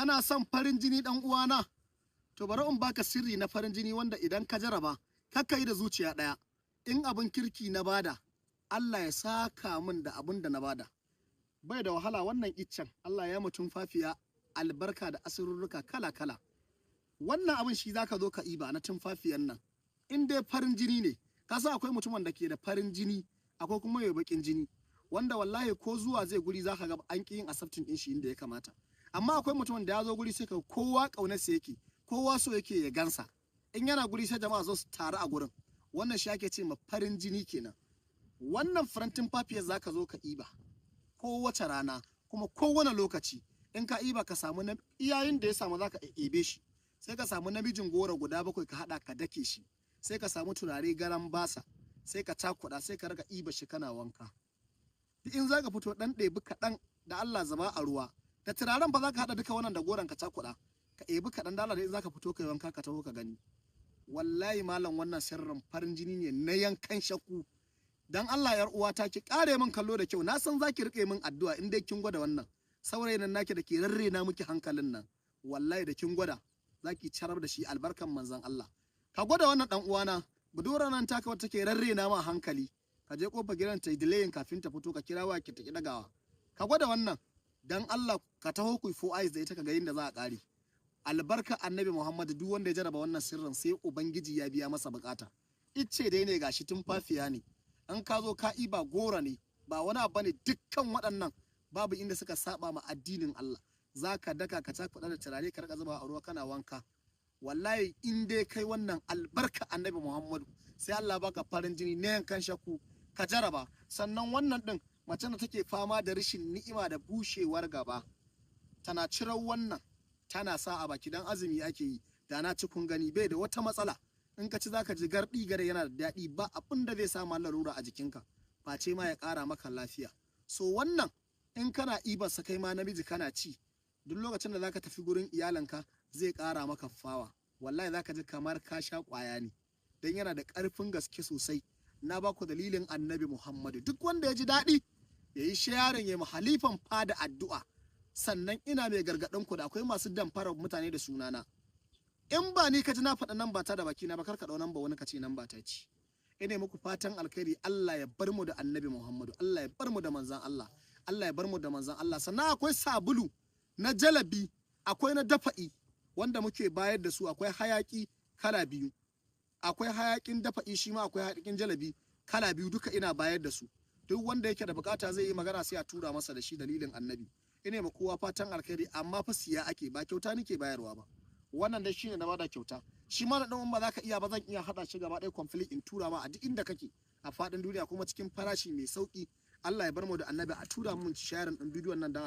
kana son farin jini dan uwana? To bari in baka sirri na farin jini wanda idan ka jaraba kakka yi da zuciya daya. In abin kirki na bada, Allah ya saka min da abin da na bada. Bai da wahala wannan iccen, Allah ya mutum fafiya albarka da asirurruka kala kala. Wannan abin shi zaka zo ka iba na tumfafiyan nan. In dai farin jini ne, ka san akwai mutumin da ke da farin jini, akwai kuma mai bakin jini, wanda wallahi ko zuwa zai guri zaka ga an ki yin accepting din shi inda ya kamata. Amma akwai mutumin da ya zo guri sai ka kowa kaunarsa yake, kowa so yake ya gansa. In yana guri sai jama'a zo su taru a gurin. Wannan shi ake ce ma farin jini kenan. Wannan farantin fafiyar zaka zo ka iba kowace rana kuma kowane lokaci. In ka iba ka samu na iyayen da ya samu zaka ebe shi. Sai ka samu namijin goro guda 7 ka hada ka dake shi. Sai ka samu turare garan basa, sai ka cakuda, sai ka raka iba shi kana wanka. In zaka fito dan ɗebi kaɗan da Allah zama a ruwa, da turaren fa zaka hada duka wannan da goron ka cakuda, ka ebi kaɗan da Allah da in zaka fito kai wanka ka taho ka gani. Wallahi malam wannan sirrin farin jini ne na yankan shakku. Dan Allah yar uwata ki kare min kallo da kyau, na san zaki rike min addu'a in dai kin gwada wannan. Saurayin nan naki da ke rarrena miki hankalin nan, wallahi da kin gwada zaki carar da shi albarkan manzon Allah. Ka gwada wannan dan uwana, budura nan taka wata ke rarrena ma hankali. Ka je kofar gidan ta delayin kafin ta fito ka kira wa ki ta ki dagawa. Ka gwada wannan dan Allah ka taho ku fo eyes da ita ka ga yinda za a kare. Albarka annabi Muhammad duk wanda ya jaraba wannan sirrin sai ubangiji ya biya masa bukata. Icce dai ne gashi tun fafiya ne. An ka zo ka iba gora ne, ba wani abu ne, dukkan waɗannan babu inda suka saba ma addinin Allah. Zaka daka ka cakuɗa da turare ka rika zuba a ruwa kana wanka. Wallahi in dai kai wannan albarka annabi Muhammadu sai Allah baka farin jini ne yankan shakku ka jaraba. Sannan wannan din mace da take fama da rashin ni'ima da bushewar gaba tana cirar wannan tana sa a baki dan azumi ake yi, da na ci kun gani bai da wata matsala. In ka ci zaka ji gardi gare yana da daɗi, ba abin da zai sa ma larura a jikinka face ma ya ƙara maka lafiya. So wannan in kana ibarsa kai ma namiji kana ci, duk lokacin da zaka tafi gurin iyalanka zai ƙara maka fawa. Wallahi zaka ji kamar ka sha ƙwaya ne, dan yana da ƙarfin gaske sosai. Na ba ku dalilin annabi Muhammadu. Duk wanda ya ji daɗi ya yi sharing ya halifan fada addu'a. Sannan ina mai gargaɗin ku da akwai masu damfara mutane da sunana. In ba ni ka ji na faɗa nan ba ta da baki na ba, karka ɗau nan ba wani ka ce nan ba ta ci. Ina muku fatan alkhairi, Allah ya bar mu da annabi Muhammadu, Allah ya bar mu da manzan Allah, Allah ya bar mu da manzan Allah. Sannan akwai sabulu na jalabi, akwai na dafa'i wanda muke bayar da su, akwai hayaki kala biyu. Akwai hayakin dafa'i shi ma akwai hayakin jalabi kala biyu, duka ina bayar da su. Duk wanda yake da bukata zai yi magana sai a tura masa da shi dalilin annabi. Ina ma kowa fatan alkhairi, amma fa siya ake, ba kyauta nake bayarwa ba. Wannan dai shine na bada kyauta. Shi ma da dan ba za ka iya ba, zan iya hada shi gaba ɗaya complete in tura ma a duk inda kake a faɗin duniya kuma cikin farashi mai sauki. Allah ya bar mu da annabi, a tura mun sharing din bidiyon nan dan